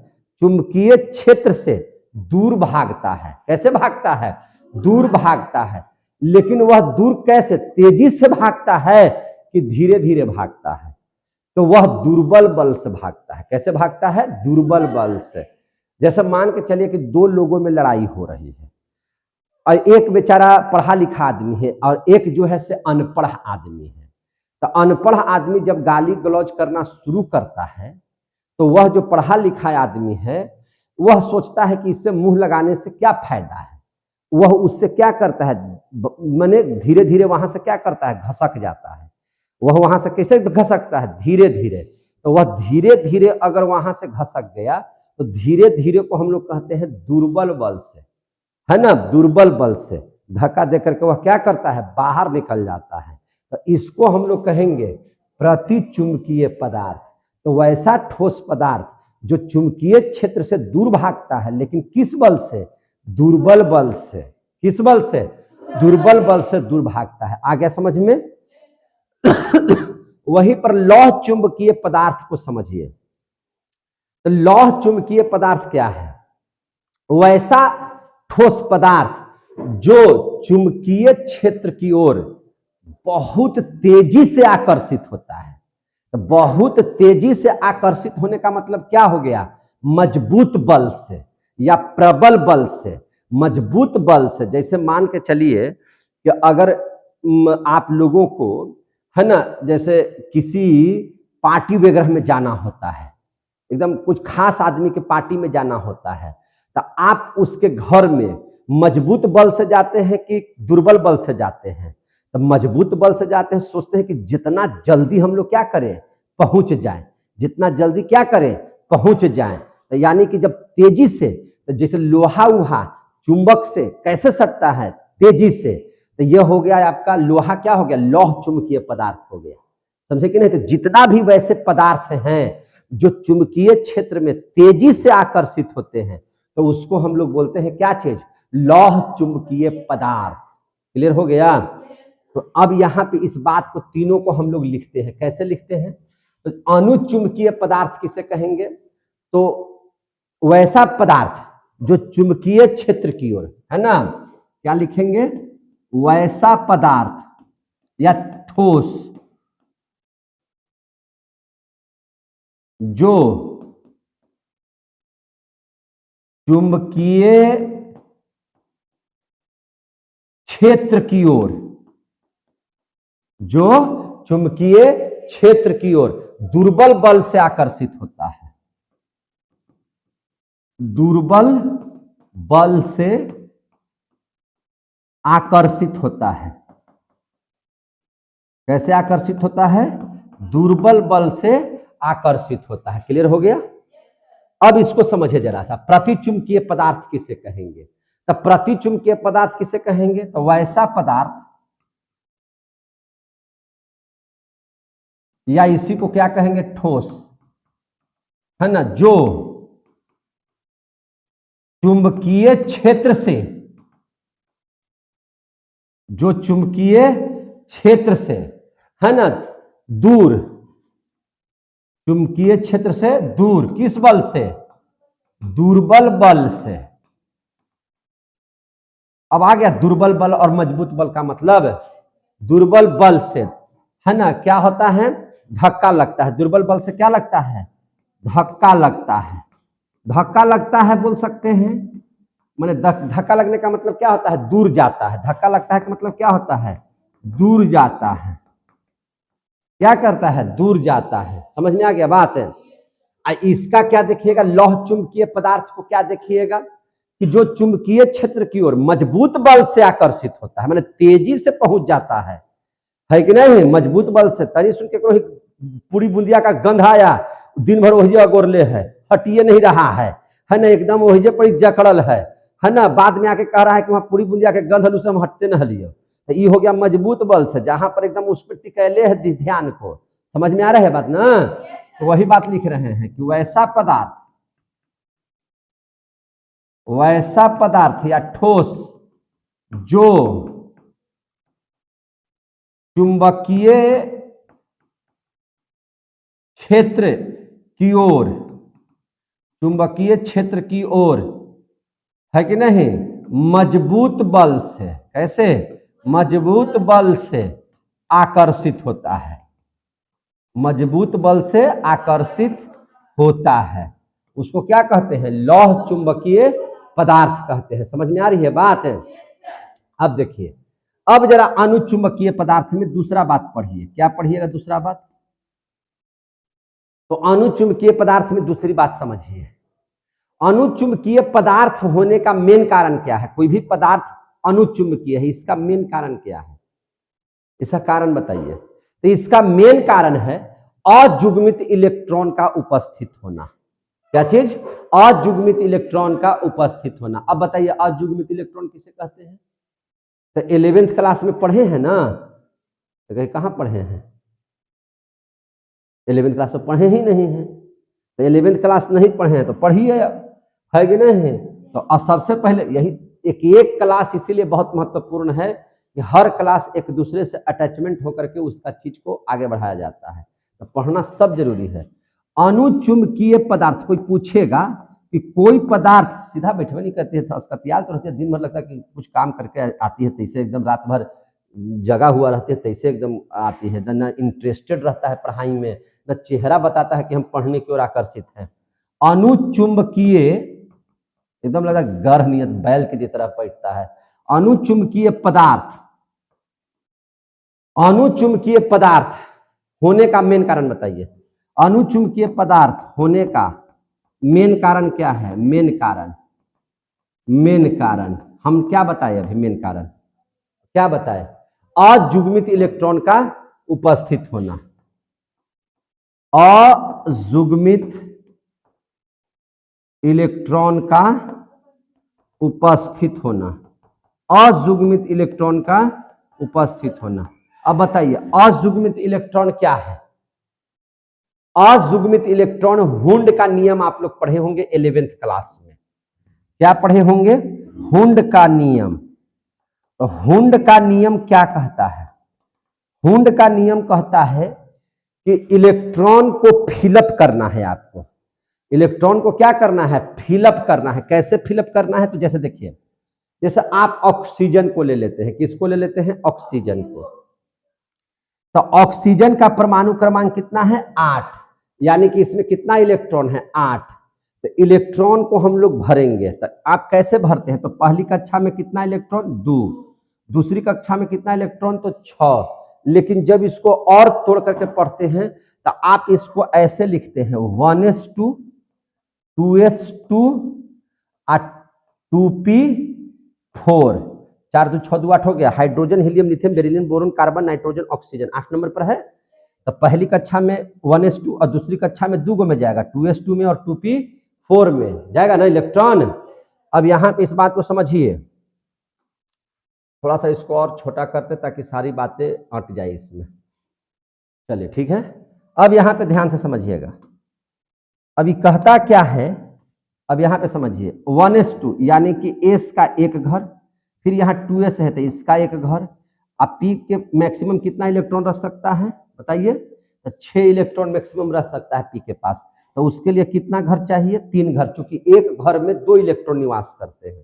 चुंबकीय क्षेत्र से दूर भागता है। कैसे भागता है? दूर भागता है। लेकिन वह दूर कैसे? तेजी से भागता है कि धीरे धीरे भागता है? तो वह दुर्बल बल से भागता है। कैसे भागता है? दुर्बल बल से। जैसे मान के चलिए कि दो लोगों में लड़ाई हो रही है और एक बेचारा पढ़ा लिखा आदमी है और एक जो है से अनपढ़ आदमी है। तो अनपढ़ आदमी जब गाली गलौज करना शुरू करता है तो वह जो पढ़ा लिखा आदमी है वह सोचता है कि इससे मुंह लगाने से क्या फायदा है। वह उससे क्या करता है? माने धीरे धीरे वहां से क्या करता है? घसक जाता है। वह वहां से कैसे घसकता है? धीरे धीरे। तो वह धीरे धीरे अगर वहां से घसक गया तो धीरे धीरे को हम लोग कहते हैं दुर्बल बल से, है ना, दुर्बल बल से धक्का देकर के वह क्या करता है? बाहर निकल जाता है। तो इसको हम लोग कहेंगे प्रतिचुंबकीय पदार्थ। तो वैसा ठोस पदार्थ जो चुंबकीय क्षेत्र से दूर भागता है, लेकिन किस बल से? दुर्बल बल से। किस बल से? दुर्बल बल से दूर भागता है। आ गया समझ में? वहीं पर लौह चुंबकीय पदार्थ को समझिए। तो लौह चुंबकीय पदार्थ क्या है? वैसा ठोस पदार्थ जो चुंबकीय क्षेत्र की ओर बहुत तेजी से आकर्षित होता है। तो बहुत तेजी से आकर्षित होने का मतलब क्या हो गया? मजबूत बल से या प्रबल बल से। मजबूत बल से, जैसे मान के चलिए कि अगर आप लोगों को है ना, जैसे किसी पार्टी वगैरह में जाना होता है, एकदम कुछ खास आदमी के पार्टी में जाना होता है, तो आप उसके घर में मजबूत बल से जाते हैं कि दुर्बल बल से जाते हैं? तो मजबूत बल से जाते हैं, सोचते हैं कि जितना जल्दी हम लोग क्या करें, पहुंच जाएं, जितना जल्दी क्या करें, पहुंच जाएं। तो यानी कि जब तेजी से, तो जैसे लोहा उहा चुंबक से कैसे सटता है, तेजी से, तो यह हो गया आपका लोहा, क्या हो गया, लौह चुंबकीय पदार्थ हो गया। समझे कि नहीं? तो जितना भी वैसे पदार्थ हैं जो चुंबकीय क्षेत्र में तेजी से आकर्षित होते हैं, तो उसको हम लोग बोलते हैं क्या चीज? लौह चुंबकीय पदार्थ। क्लियर हो गया? तो अब यहां पे इस बात को, तीनों को हम लोग लिखते हैं। कैसे लिखते हैं? तो अनुचुंबकीय पदार्थ किसे कहेंगे? तो वैसा पदार्थ जो चुंबकीय क्षेत्र की ओर, है ना, क्या लिखेंगे? वैसा पदार्थ या ठोस जो चुंबकीय क्षेत्र की ओर, जो चुंबकीय क्षेत्र की ओर दुर्बल बल से आकर्षित होता है। दुर्बल बल से आकर्षित होता है। कैसे आकर्षित होता है? दुर्बल बल से आकर्षित होता है। क्लियर हो गया? अब इसको समझे जरा सा, प्रतिचुंबकीय पदार्थ किसे कहेंगे? तो प्रतिचुंबकीय पदार्थ किसे कहेंगे? तो वैसा पदार्थ, या इसी को क्या कहेंगे, ठोस, है ना, जो चुंबकीय क्षेत्र से, जो चुंबकीय क्षेत्र से, है ना, दूर, चुंबकीय क्षेत्र से दूर, किस बल से? दुर्बल बल से। अब आ गया दुर्बल बल और मजबूत बल का मतलब। दुर्बल बल से, है ना, क्या होता है? धक्का लगता है। दुर्बल बल से क्या लगता है? धक्का लगता है। धक्का लगता है बोल सकते हैं, माने धक्का लगने का मतलब क्या होता है? दूर जाता है। धक्का लगता है का मतलब क्या होता है? दूर जाता है। क्या करता है? दूर जाता है। समझ में आ गया बात है? इसका क्या देखिएगा, लौह चुंबकीय पदार्थ को क्या देखिएगा कि जो चुंबकीय क्षेत्र की ओर मजबूत बल से आकर्षित होता है, माने तेजी से पहुंच जाता है कि नहीं? मजबूत बल से। तनी सुन के पूरी बुंदिया का गंध आया, दिन भर वही अगोरले है, हटिए नहीं रहा है ना, एकदम वही पर जकड़ल है ना, बाद में आके कह रहा है कि वहां पूरी बुंदिया के गंध हलू से हम हटते न हलियो। तो ये हो गया मजबूत बल से, जहां पर एकदम उस पर टिकैले है ध्यान को। समझ में आ रहा है बात ना? तो वही बात लिख रहे हैं कि वैसा पदार्थ, वैसा पदार्थ या ठोस जो चुंबकीय क्षेत्र की ओर, चुंबकीय क्षेत्र की ओर, है कि नहीं, मजबूत बल से, कैसे? मजबूत बल से आकर्षित होता है। मजबूत बल से आकर्षित होता है, उसको क्या कहते हैं? लौह चुंबकीय पदार्थ कहते हैं। समझ में आ रही है बात? अब देखिए, अब जरा अनुचुंबकीय पदार्थ में दूसरा बात पढ़िए। क्या पढ़िएगा दूसरा बात? तो अनुचुंबकीय पदार्थ में दूसरी बात समझिए। अनुचुंबकीय पदार्थ होने का मेन कारण क्या है? कोई भी पदार्थ अनुचुंबकीय है, इसका मेन कारण क्या है? इसका कारण बताइए। तो इसका मेन कारण है अजुग्मित इलेक्ट्रॉन का उपस्थित होना। क्या चीज? अजुग्मित इलेक्ट्रॉन का उपस्थित होना। अब बताइए अजुग्मित इलेक्ट्रॉन किसे कहते हैं? तो 11th क्लास में पढ़े हैं ना? तो कहां पढ़े हैं? 11th क्लास में पढ़े ही नहीं है। तो 11th क्लास नहीं पढ़े हैं तो पढ़िए, है कि नहीं? तो सबसे पहले यही एक क्लास इसीलिए बहुत महत्वपूर्ण है कि हर क्लास एक दूसरे से अटैचमेंट होकर के उसका चीज को आगे बढ़ाया जाता है। तो पढ़ना सब जरूरी है। अनुचुंबकीय पदार्थ, कोई पूछेगा कि कोई पदार्थ, सीधा बैठे नहीं करती है, अस्कतियाल तो रहती है, दिन भर लगता है कि कुछ काम करके आती है, तैसे एकदम रात भर जगा हुआ रहती है, तैसे एकदम आती है, न इंटरेस्टेड रहता है पढ़ाई में, न चेहरा बताता है कि हम पढ़ने की ओर आकर्षित हैं। अनुचुंबकीय, एकदम लगा गर्ह नियत बैल की तरह बैठता है। अनुचुंबकीय पदार्थ, अनुचुंबकीय पदार्थ होने का मेन कारण बताइए। अनुचुंबकीय पदार्थ होने का मेन कारण क्या है? मेन कारण, मेन कारण हम क्या बताए अभी? मेन कारण क्या बताए? अजुग्मित इलेक्ट्रॉन का उपस्थित होना। अजुग्मित इलेक्ट्रॉन का उपस्थित होना, अजुग्मित इलेक्ट्रॉन का उपस्थित होना। अब बताइए अजुग्मित इलेक्ट्रॉन क्या है? अजुग्मित इलेक्ट्रॉन, हुंड का नियम आप लोग पढ़े होंगे 11th क्लास में। क्या पढ़े होंगे? हुंड का नियम। तो हुंड का नियम क्या कहता है? हुंड का नियम कहता है कि इलेक्ट्रॉन को फिलअप करना है आपको। इलेक्ट्रॉन को क्या करना है? फिलअप करना है। कैसे फिलअप करना है? तो जैसे देखिए, जैसे आप ऑक्सीजन को ले लेते हैं, किसको ले लेते हैं? ऑक्सीजन को। तो ऑक्सीजन का परमाणु क्रमांक कितना है? 8, यानी कि इसमें कितना इलेक्ट्रॉन है? 8। तो इलेक्ट्रॉन को हम लोग भरेंगे, तो आप कैसे भरते हैं? तो पहली कक्षा में कितना इलेक्ट्रॉन? 2। दूसरी कक्षा में कितना इलेक्ट्रॉन? तो 6। लेकिन जब इसको और तोड़ करके पढ़ते हैं तो आप इसको ऐसे लिखते हैं 1s2 2s2 2p4, 4 2 6 2 8 हो गया। Hydrogen, helium, lithium, beryllium, boron, carbon, nitrogen, oxygen 8 number पर है। तो पहली कक्षा में 1s2 और दूसरी कक्षा में 2 में जाएगा, 2s2 में और 2p4 में जाएगा ना इलेक्ट्रॉन। अब यहाँ पे इस बात को समझिए, थोड़ा सा इसको और छोटा करते ताकि सारी बातें अट जाए इसमें। चलिए ठीक है। अब यहाँ पे ध्यान से समझिएगा, अभी कहता क्या है? अब यहाँ पे समझिए 1s2 यानी कि s का एक घर, फिर यहाँ 2s है तो इसका एक घर। अब p के मैक्सिमम कितना इलेक्ट्रॉन रख सकता है बताइए? तो 6 इलेक्ट्रॉन मैक्सिमम रख सकता है p के पास। तो उसके लिए कितना घर चाहिए? 3 घर, चूंकि एक घर में 2 इलेक्ट्रॉन निवास करते हैं।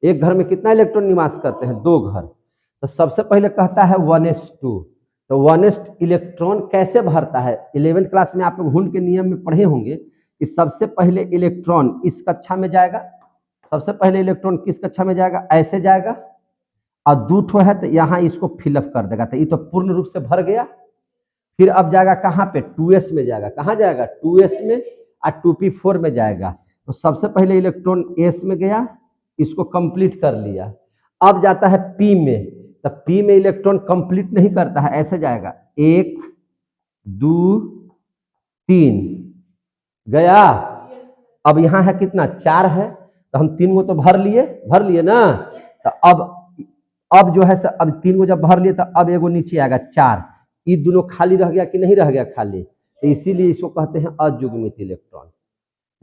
एक घर में कितना इलेक्ट्रॉन निवास करते हैं? 2 घर। तो सबसे पहले कहता है 1s2। तो 1s इलेक्ट्रॉन कैसे भरता है? 11th क्लास में आप लोग हुंड के नियम में पढ़े होंगे कि सबसे पहले इलेक्ट्रॉन इस कक्षा में जाएगा। सबसे पहले इलेक्ट्रॉन किस कक्षा में जाएगा? ऐसे जाएगा, और 2 ठो है तो यहाँ इसको फिलअप कर देगा, तो ये तो पूर्ण रूप से भर गया। फिर अब जाएगा कहाँ पे? 2s में जाएगा। कहाँ जाएगा? 2s में, और 2p4 में जाएगा। तो सबसे पहले इलेक्ट्रॉन s में गया, इसको कंप्लीट कर लिया। अब जाता है p में, तो p में इलेक्ट्रॉन कंप्लीट नहीं करता है, ऐसे जाएगा 1 2 3 गया। अब यहाँ है कितना? 4 है, तो हम 3 को तो भर लिए ना। तो अब जो है अब 3 को जब भर लिए तो अब एगो नीचे आएगा 4। ये दोनों खाली रह गया कि नहीं रह गया खाली? तो इसीलिए इसको कहते हैं अजुग्मित इलेक्ट्रॉन।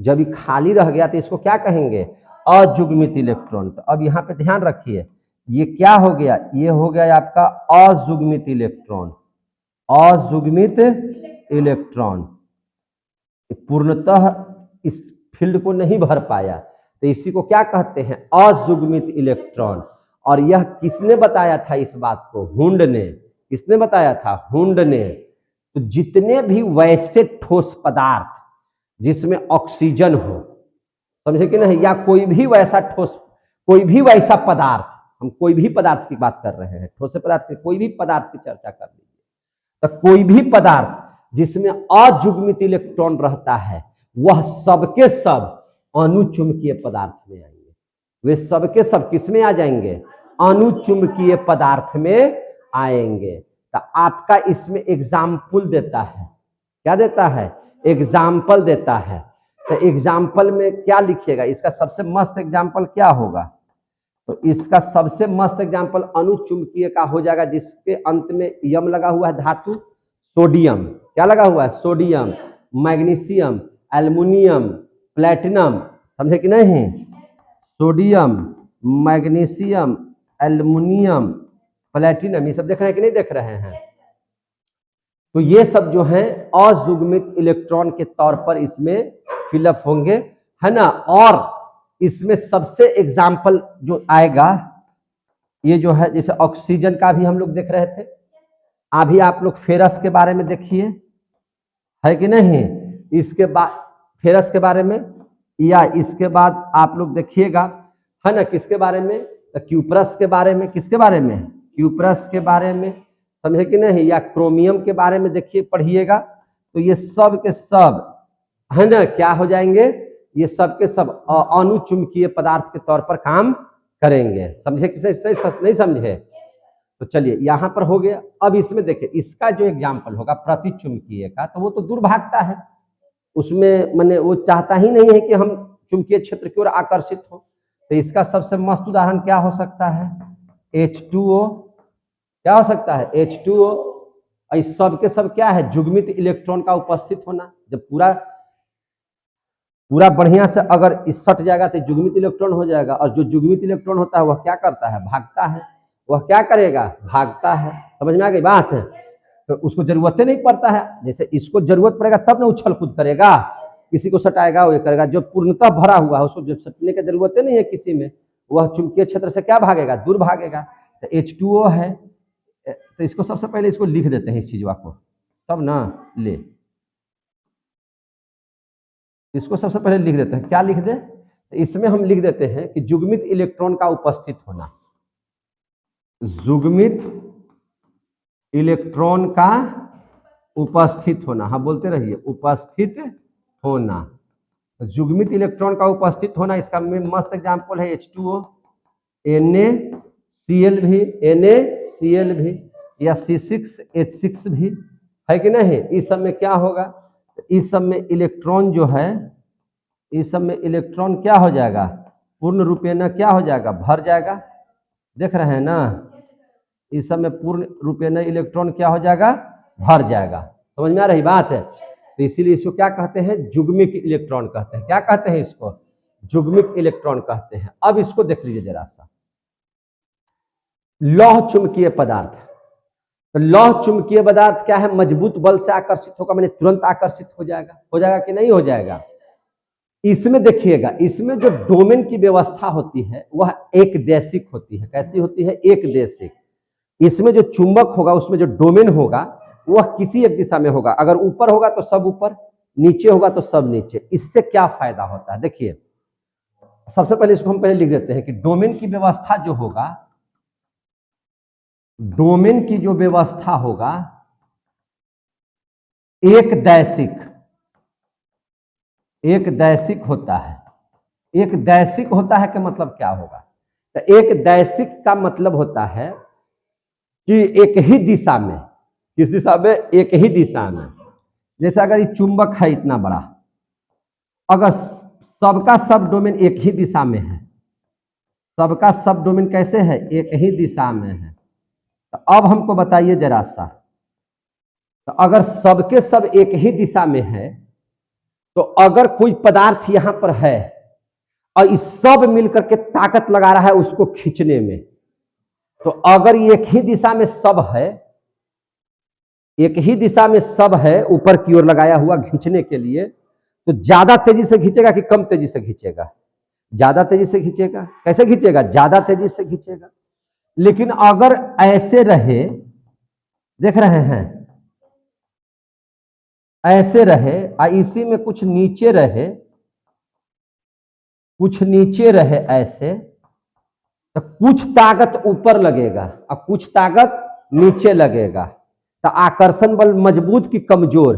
जब ये खाली रह गया तो इसको क्या कहेंगे? अजुग्मित इलेक्ट्रॉन। तो अब यहाँ पे ध्यान रखिए, ये क्या हो गया? ये हो गया आपका अजुग्मित इलेक्ट्रॉन। अजुग्मित इलेक्ट्रॉन पूर्णतः इस फील्ड को नहीं भर पाया, तो इसी को क्या कहते हैं? अजुग्मित इलेक्ट्रॉन। और यह किसने बताया था इस बात को? हुंड ने। किसने बताया था? हुंड ने। तो जितने भी वैसे ठोस पदार्थ जिसमें ऑक्सीजन हो, समझे कि नहीं, या कोई भी वैसा ठोस, कोई भी वैसा पदार्थ, हम कोई भी पदार्थ की बात कर रहे हैं, ठोस पदार्थ की, कोई भी पदार्थ की चर्चा कर लीजिए, तो कोई भी पदार्थ जिसमें अजुग्मित इलेक्ट्रॉन रहता है वह सबके सब अनुचुंबकीय पदार्थ में आएंगे। वे सबके सब किसमें आ जाएंगे? अनुचुंबकीय पदार्थ में आएंगे। तो आपका इसमें एग्जाम्पल देता है, क्या देता है? एग्जाम्पल देता है। तो एग्जाम्पल में क्या लिखिएगा? इसका सबसे मस्त एग्जाम्पल क्या होगा? तो इसका सबसे मस्त एग्जाम्पल अनुचुंबकीय का हो जाएगा, जिसके अंत में यम लगा हुआ है, धातु सोडियम। क्या लगा हुआ है? Sodium, magnesium, aluminium, platinum. समझे कि नहीं? सोडियम, मैग्नीशियम, एल्युमिनियम, प्लैटिनम, ये सब देख रहे हैं कि नहीं देख रहे हैं? तो ये सब जो है अजुग्मित इलेक्ट्रॉन के तौर पर इसमें फिलअप होंगे, है ना। और इसमें सबसे एग्जाम्पल जो आएगा ये जो है, जैसे ऑक्सीजन का भी हम लोग देख रहे थे, अभी आप लोग फेरस के बारे में देखिए, है कि नहीं। इसके बाद फेरस के बारे में, या इसके बाद आप लोग देखिएगा, है ना, किसके बारे में, तो क्यूप्रस के बारे में। किसके बारे में? क्यूप्रस के बारे में, समझे कि नहीं। या क्रोमियम के बारे में देखिए, पढ़िएगा, तो ये सब के सब, है ना, क्या हो जाएंगे, ये सब के सब अणुचुंबकीय पदार्थ के तौर पर काम करेंगे। समझे कि नहीं समझे? तो चलिए यहां पर हो गया। अब इसमें देखिए, इसका जो एग्जाम्पल होगा प्रतिचुंबकीय का, तो वो तो दूर भागता है, उसमें माने वो चाहता ही नहीं है कि हम चुंबकीय क्षेत्र की ओर आकर्षित हो। तो इसका सबसे मस्त उदाहरण क्या हो सकता है? H2O। क्या हो सकता है? H2O। इस सब के सब क्या है? जुग्मित इलेक्ट्रॉन का उपस्थित होना। जब पूरा बढ़िया से अगर इस सट जाएगा तो जुग्मित इलेक्ट्रॉन हो जाएगा, और जो जुग्मित इलेक्ट्रॉन होता है वह क्या करता है? भागता है। वह क्या करेगा? भागता है। समझ में आ गई बात है? तो उसको जरूरत नहीं पड़ता है, जैसे इसको जरूरत पड़ेगा तब ना उछल कूद करेगा, किसी को सटाएगा, वो करेगा। जो पूर्णतः भरा हुआ है उसको जब सटने की जरूरत नहीं है किसी में, वह चुंबकीय क्षेत्र से क्या भागेगा? दूर भागेगा। तो H2O है, तो इसको सबसे पहले इसको लिख देते हैं, इस चीज को, तब ना ले, इसको सबसे पहले लिख देते हैं। क्या लिख दे? तो इसमें हम लिख देते हैं कि जुग्मित इलेक्ट्रॉन का उपस्थित होना। जुग्मित इलेक्ट्रॉन का उपस्थित होना, हाँ बोलते रहिए, उपस्थित होना। जुग्मित इलेक्ट्रॉन का उपस्थित होना, इसका मस्त एग्जांपल है H2O, NaCl भी, NaCl भी, या C6H6 भी, है कि नहीं। इस सब में क्या होगा? इस सब में इलेक्ट्रॉन जो है, इस सब में इलेक्ट्रॉन क्या हो जाएगा? पूर्ण रूपेण क्या हो जाएगा? भर जाएगा। देख रहे हैं ना, इस सब में पूर्ण रूपेण इलेक्ट्रॉन क्या हो जाएगा? भर जाएगा। समझ में आ रही बात है? तो इसीलिए इसको क्या कहते हैं? जुग्मित इलेक्ट्रॉन कहते हैं। क्या कहते हैं इसको? जुग्मित इलेक्ट्रॉन कहते हैं। अब इसको देख लीजिए जरा सा, लौह चुंबकीय पदार्थ। तो लौह चुंबकीय पदार्थ क्या है? मजबूत बल से आकर्षित होगा, मैंने तुरंत आकर्षित हो जाएगा कि नहीं हो जाएगा? इसमें देखिएगा, इसमें जो डोमेन की व्यवस्था होती है वह एक देशिक होती है। कैसी होती है? एक देशिक। इसमें जो चुंबक होगा, उसमें जो डोमेन होगा वह किसी एक दिशा में होगा। अगर ऊपर होगा तो सब ऊपर, नीचे होगा तो सब नीचे। इससे क्या फायदा होता है? देखिए, सबसे पहले इसको हम पहले लिख देते हैं कि डोमेन की व्यवस्था जो होगा, डोमेन की जो व्यवस्था होगा एक दैशिक होता है। एक दैशिक होता है, का मतलब क्या होगा? तो एक दैशिक का मतलब होता है कि एक ही दिशा में, किस दिशा में? एक ही दिशा में। जैसे अगर ये चुंबक है इतना बड़ा, अगर सबका सब डोमेन एक ही दिशा में है, सबका सब डोमेन कैसे है? एक ही दिशा में है। तो अब हमको बताइए जरा सा, तो अगर सबके सब एक ही दिशा में है, तो अगर कोई पदार्थ यहां पर है और इस सब मिलकर के ताकत लगा रहा है उसको खींचने में, तो अगर एक ही दिशा में सब है, एक ही दिशा में सब है ऊपर की ओर लगाया हुआ खींचने के लिए, तो ज्यादा तेजी से खींचेगा कि कम तेजी से खींचेगा? ज्यादा तेजी से खींचेगा। कैसे खींचेगा? ज्यादा तेजी से खींचेगा। लेकिन अगर ऐसे रहे, देख रहे हैं, ऐसे रहे और इसी में कुछ नीचे रहे, कुछ नीचे रहे ऐसे, तो कुछ ताकत ऊपर लगेगा और कुछ ताकत नीचे लगेगा। तो आकर्षण बल मजबूत की कमजोर?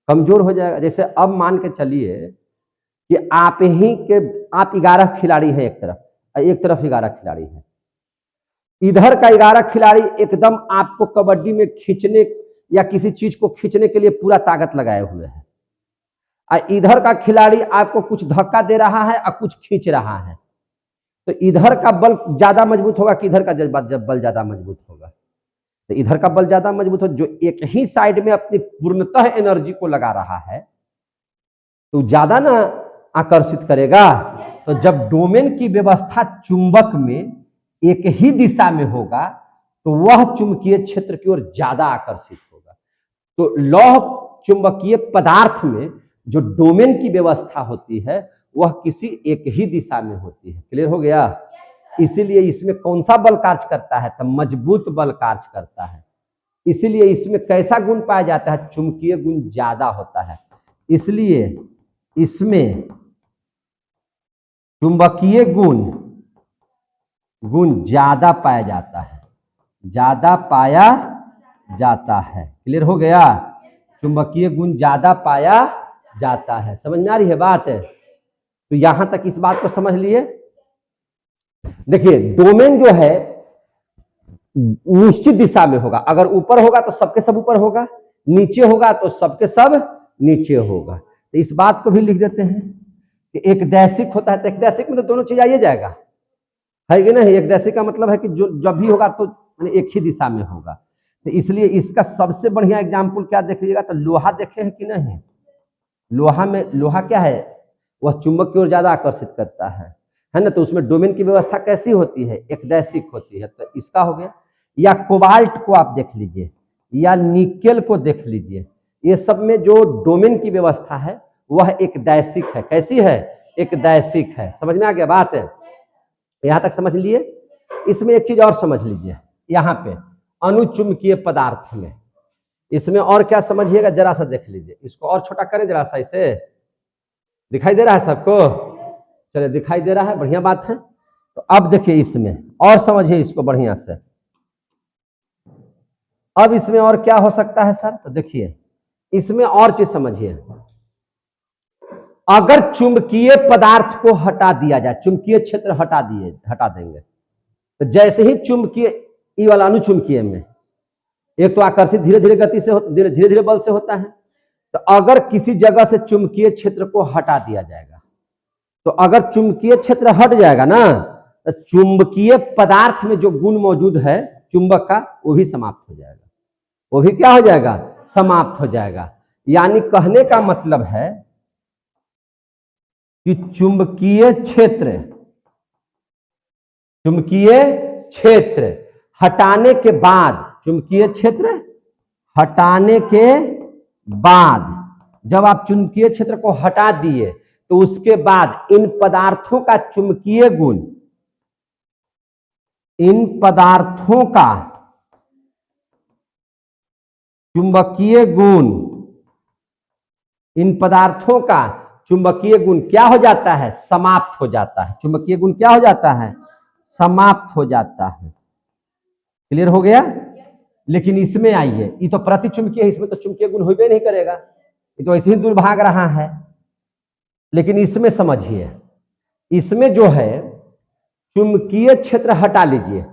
कमजोर हो जाएगा। जैसे अब मान के चलिए कि आप 11 खिलाड़ी हैं एक तरफ, और एक तरफ 11 खिलाड़ी है। इधर का 11 खिलाड़ी एकदम आपको कबड्डी में खींचने या किसी चीज को खींचने के लिए पूरा ताकत लगाए हुए है, और इधर का खिलाड़ी आपको कुछ धक्का दे रहा है और कुछ खींच रहा है। तो इधर का बल ज्यादा मजबूत होगा कि इधर का बल ज्यादा मजबूत होगा? तो इधर का बल ज्यादा मजबूत हो, जो एक ही साइड में अपनी पूर्णतः एनर्जी को लगा रहा है तो ज्यादा ना आकर्षित करेगा। तो जब डोमेन की व्यवस्था चुंबक में एक ही दिशा में होगा, तो वह चुंबकीय क्षेत्र की ओर ज्यादा आकर्षित होगा। तो लौह चुंबकीय पदार्थ में जो डोमेन की व्यवस्था होती है वह किसी एक ही दिशा में होती है। क्लियर हो गया? इसीलिए इसमें कौन सा बल कार्य करता है? तो मजबूत बल कार्य करता है। इसीलिए इसमें कैसा गुण पाया जाता है? चुंबकीय गुण ज्यादा होता है, इसलिए इसमें चुंबकीय गुण ज्यादा पाया जाता है, ज्यादा पाया जाता है। क्लियर हो गया? चुंबकीय गुण ज्यादा पाया जाता है। समझ में आ रही है बात? तो यहां तक इस बात को समझ लिए। देखिए डोमेन जो है निश्चित दिशा में होगा। अगर ऊपर होगा तो सबके सब ऊपर होगा, नीचे होगा तो सबके सब नीचे होगा। तो इस बात को भी लिख देते हैं कि एक दैशिक होता है। तो एक दैशिक में तो दोनों चीज आइए जाएगा, है कि नहीं? एक दैशिक का मतलब है कि जो जब भी होगा तो एक ही दिशा में होगा। तो इसलिए इसका सबसे बढ़िया एग्जाम्पल क्या देख लीजिएगा? तो लोहा देखे हैं कि नहीं? लोहा में, लोहा क्या है? वह चुंबक की ओर ज्यादा आकर्षित करता है ना? तो उसमें डोमेन की व्यवस्था कैसी होती है? एक दैशिक होती है। तो इसका हो गया। या कोबाल्ट को आप देख लीजिए, या निकेल को देख लीजिए, ये सब में जो डोमेन की व्यवस्था है वह एक दैशिक है। कैसी है? एक दैशिक है। समझ में आ गया बात? यहां तक समझ लिए। इसमें एक चीज और समझ लीजिए, यहाँ पे अनुचुंबकीय पदार्थ में इसमें और क्या समझिएगा जरा सा देख लीजिए। इसको और छोटा करें जरा सा, इसे दिखाई दे रहा है सबको? चलिए दिखाई दे रहा है, बढ़िया बात है। तो अब देखिए इसमें और समझिए इसको बढ़िया से। अब इसमें और क्या हो सकता है सर? तो देखिए इसमें और चीज समझिए। अगर चुंबकीय पदार्थ को हटा दिया जाए, चुंबकीय क्षेत्र हटा देंगे, तो जैसे ही चुंबकीय ई वाला अनुचुंबकीय में एक तो आकर्षित धीरे धीरे गति से धीरे धीरे बल से होता है। तो अगर किसी जगह से चुंबकीय क्षेत्र को हटा दिया जाएगा, तो अगर चुंबकीय क्षेत्र हट जाएगा ना, तो चुंबकीय पदार्थ में जो गुण मौजूद है चुंबक का, वो भी समाप्त हो जाएगा। वो भी क्या हो जाएगा? समाप्त हो जाएगा। यानी कहने का मतलब है कि चुंबकीय क्षेत्र हटाने के बाद, चुंबकीय क्षेत्र हटाने के बाद जब आप चुंबकीय क्षेत्र को हटा दिए तो उसके बाद इन पदार्थों का चुंबकीय गुण, इन पदार्थों का चुंबकीय गुण, इन पदार्थों का चुंबकीय गुण क्या हो जाता है? समाप्त हो जाता है। चुंबकीय गुण क्या हो जाता है? समाप्त हो जाता है। क्लियर हो गया? लेकिन इसमें आइए, ये तो प्रति चुंबकीय है, इसमें तो चुंबकीय गुण होबे नहीं करेगा, ये तो ऐसे ही दूर भाग रहा है। लेकिन इसमें समझिए, इसमें जो है चुंबकीय क्षेत्र हटा लीजिए,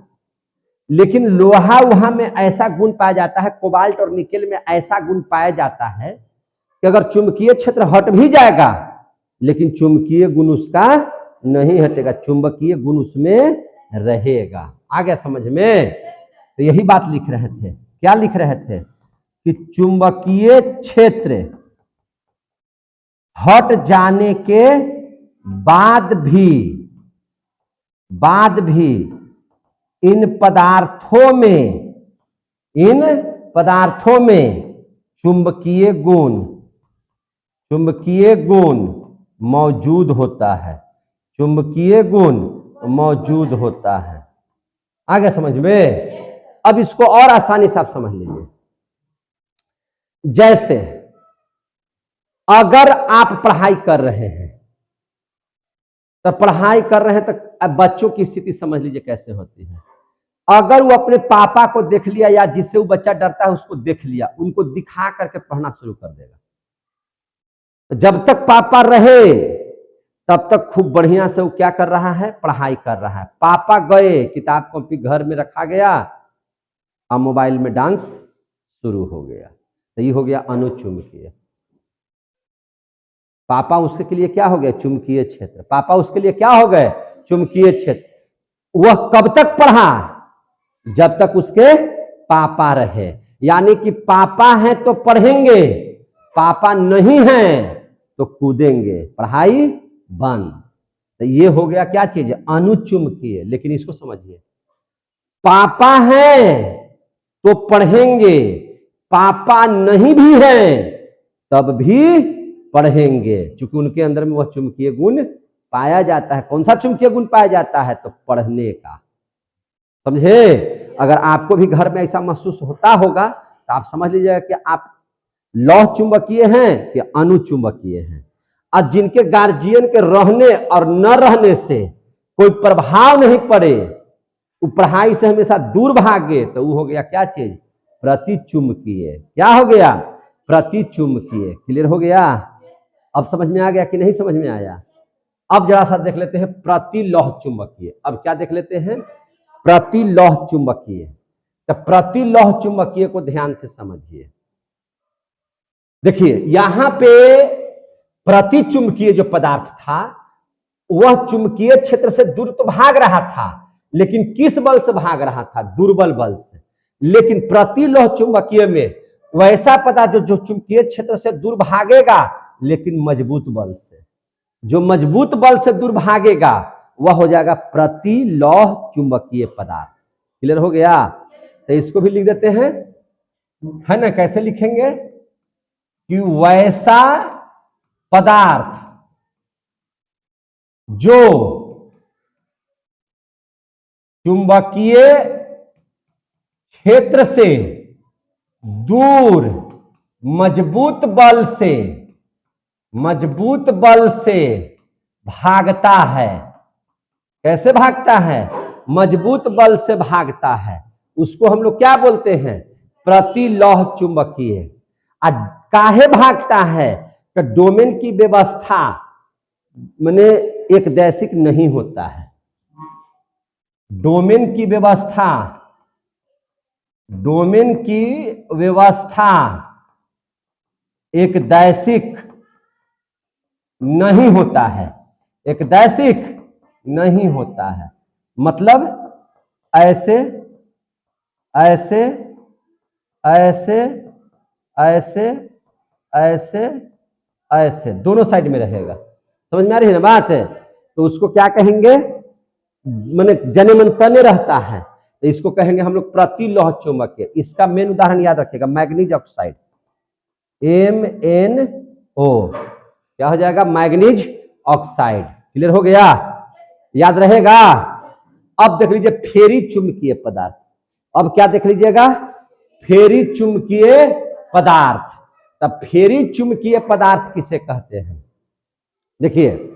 लेकिन लोहा वहां में ऐसा गुण पाया जाता है, कोबाल्ट और निकेल में ऐसा गुण पाया जाता है कि अगर चुंबकीय क्षेत्र हट भी जाएगा लेकिन चुंबकीय गुण उसका नहीं हटेगा, चुंबकीय गुण उसमें रहेगा। आ गया समझ में? तो यही बात लिख रहे थे। क्या लिख रहे थे? कि चुंबकीय क्षेत्र हट जाने के बाद भी इन पदार्थों में चुंबकीय गुण मौजूद होता है। चुंबकीय गुण मौजूद होता है। आ गया समझ में? अब इसको और आसानी से आप समझ लीजिए। जैसे अगर आप पढ़ाई कर रहे हैं, तो पढ़ाई कर रहे हैं तो अब बच्चों की स्थिति समझ लीजिए कैसे होती है। अगर वो अपने पापा को देख लिया या जिससे वो बच्चा डरता है उसको देख लिया, उनको दिखा करके पढ़ना शुरू कर देगा। जब तक पापा रहे तब तक खूब बढ़िया से वो क्या कर रहा है? पढ़ाई कर रहा है। पापा गए, किताब कॉपी घर में रखा गया, अब मोबाइल में डांस शुरू हो गया। तो ये हो गया अनुचुंबकीय। पापा उसके लिए क्या हो गए? चुंबकीय क्षेत्र। पापा उसके लिए क्या हो गए? चुंबकीय क्षेत्र। वह कब तक पढ़ा? जब तक उसके पापा रहे। यानी कि पापा हैं तो पढ़ेंगे, पापा नहीं हैं तो कूदेंगे, पढ़ाई बंद। तो ये हो गया क्या चीज? अनुचुंबकीय। लेकिन इसको समझिए, पापा हैं तो पढ़ेंगे, पापा नहीं भी हैं तब भी पढ़ेंगे, क्योंकि उनके अंदर में वह चुंबकीय गुण पाया जाता है। कौन सा चुंबकीय गुण पाया जाता है? तो पढ़ने का। समझे? अगर आपको भी घर में ऐसा महसूस होता होगा तो आप समझ लीजिएगा कि आप लौह चुंबकीय हैं कि अनुचुंबकीय हैं। और जिनके गार्जियन के रहने और न रहने से कोई प्रभाव नहीं पड़े, वो पढ़ाई से हमेशा दूर भागे, तो वो हो गया क्या चीज? प्रतिचुंबकीय। क्या हो गया? प्रतिचुंबकीय। क्लियर हो गया? अब समझ में आ गया कि नहीं समझ में आया? अब जरा सा देख लेते हैं प्रतिलौह चुंबकीय। अब क्या देख लेते हैं? प्रतिलौह चुंबकीय। तो प्रतिलौह चुंबकीय को ध्यान से समझिए। देखिए यहां पे प्रतिचुंबकीय जो पदार्थ था वह चुंबकीय क्षेत्र से दूर तो भाग रहा था, लेकिन किस बल से भाग रहा था? दुर्बल बल से। लेकिन प्रतिलौह चुंबकीय में वैसा पदार्थ जो चुंबकीय क्षेत्र से दूर भागेगा लेकिन मजबूत बल से, जो मजबूत बल से दूर भागेगा वह हो जाएगा प्रतिलौह चुंबकीय पदार्थ। क्लियर हो गया? तो इसको भी लिख देते हैं, है ना? कैसे लिखेंगे कि वैसा पदार्थ जो चुंबकीय क्षेत्र से दूर मजबूत बल से भागता है। कैसे भागता है? मजबूत बल से भागता है। उसको हम लोग क्या बोलते हैं? प्रतिलौह चुंबकीय। काहे भागता है? तो डोमेन की व्यवस्था माने एक दैशिक नहीं होता है। डोमेन की व्यवस्था एक दैशिक नहीं होता है। एक दैशिक नहीं होता है मतलब ऐसे ऐसे ऐसे ऐसे ऐसे ऐसे दोनों साइड में रहेगा। समझ में आ रही है ना बात? है तो उसको क्या कहेंगे? माने जने मन तने रहता है, तो इसको कहेंगे हम लोग प्रतिलौह चुंबकीय। इसका मेन उदाहरण याद रखिएगा, मैग्नीज ऑक्साइड, MnO। क्या हो जाएगा? Manganese oxide. क्लियर हो गया? याद रहेगा? अब देख लीजिए फेरी चुंबकीय पदार्थ। अब क्या देख लीजिएगा? फेरी चुंबकीय पदार्थ। तब फेरी चुंबकीय पदार्थ किसे कहते हैं? देखिए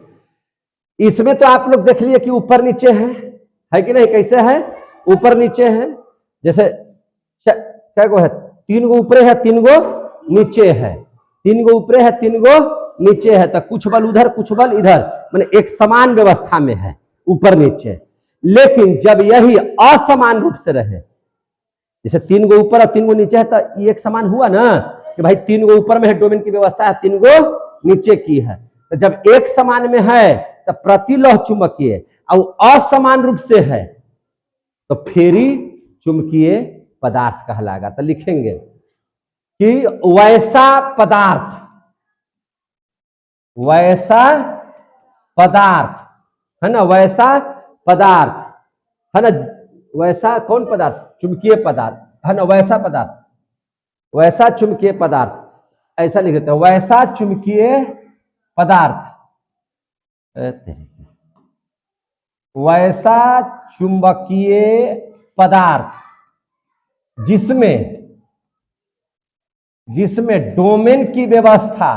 इसमें तो आप लोग देख लिए कि ऊपर नीचे है कि नहीं? कैसे है? ऊपर नीचे है। जैसे क्या गो है? 3 गो ऊपरे है, 3 गो नीचे है। 3 गो ऊपरे है, 3 गो नीचे है। तो कुछ बल उधर कुछ बल इधर, माने एक समान व्यवस्था में है ऊपर नीचे। लेकिन जब यही असमान रूप से रहे, जैसे 3 गो ऊपर और 3 गो नीचे है, तो ये एक समान हुआ ना कि भाई 3 गो ऊपर में है, डोमेन की व्यवस्था है, 3 गो नीचे की है। तो जब एक समान में है तो प्रतिलौह चुंबकीय, और असमान रूप से है तो फेरी चुंबकीय पदार्थ कहलाएगा। तो लिखेंगे कि वैसा पदार्थ है ना, वैसा पदार्थ है ना, वैसा कौन पदार्थ? चुंबकीय पदार्थ है ना, वैसा पदार्थ, वैसा चुंबकीय पदार्थ। ऐसा लिख देते हैं, वैसा चुंबकीय पदार्थ, वैसा चुंबकीय पदार्थ जिसमें डोमेन की व्यवस्था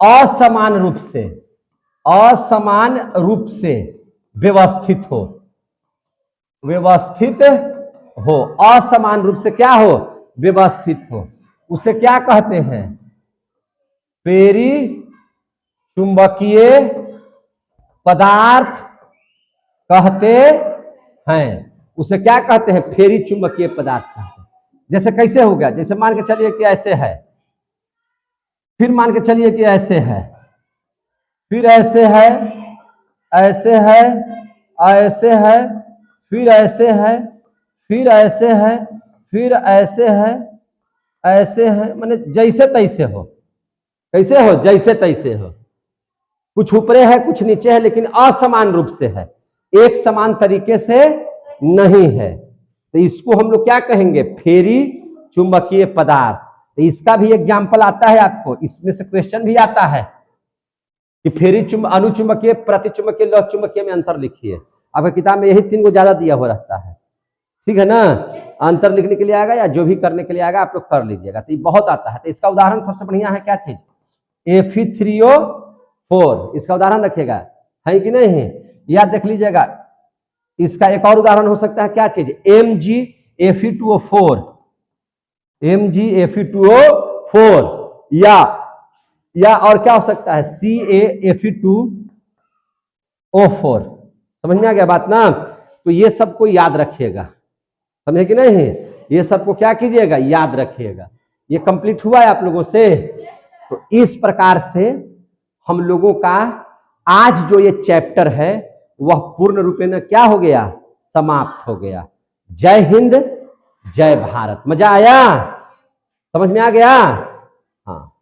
असमान रूप से व्यवस्थित हो, असमान रूप से क्या हो? व्यवस्थित हो। उसे क्या कहते हैं? फेरी चुंबकीय पदार्थ कहते हैं। उसे क्या कहते हैं? फेरी चुंबकीय पदार्थ कहते हैं। जैसे कैसे हो गया? जैसे मान के चलिए कि ऐसे है, फिर मान के चलिए कि ऐसे है, फिर ऐसे है, ऐसे है, ऐसे है, फिर ऐसे है, फिर ऐसे है, फिर ऐसे है, ऐसे है, माने जैसे तैसे हो। कैसे हो? जैसे तैसे हो। कुछ ऊपरे है कुछ नीचे है, लेकिन असमान रूप से है। एक समान तरीके से नहीं है। तो इसको हम लोग क्या कहेंगे, फेरी चुंबकीय पदार्थ। तो इसका भी एग्जाम्पल आता है आपको, इसमें से क्वेश्चन भी आता है कि फेरी अनुचुंबकीय, प्रतिचुंबकीय, लौह चुंबकीय में अंतर लिखिए। आपका किताब में यही 3 को ज्यादा दिया हो रहता है, ठीक है ना। अंतर लिखने के लिए आएगा या जो भी करने के लिए आएगा आप लोग कर लीजिएगा, तो ये बहुत आता है। तो इसका उदाहरण सबसे बढ़िया है क्या चीज, Fe3O4, इसका उदाहरण रखिएगा, है कि नहीं है, या देख लीजिएगा। इसका एक और उदाहरण हो सकता है क्या चीज, MgFe2O4, MgFe2O4, या और क्या हो सकता है, CaFe2O4। समझ में आ गया बात ना। तो ये सबको याद रखिएगा, समझे कि नहीं, ये सबको क्या कीजिएगा, याद रखिएगा। ये कंप्लीट हुआ है आप लोगों से। तो इस प्रकार से हम लोगों का आज जो ये चैप्टर है वह पूर्ण रूपेण क्या हो गया, समाप्त हो गया। जय हिंद, जय भारत। मजा आया, समझ में आ गया। हाँ।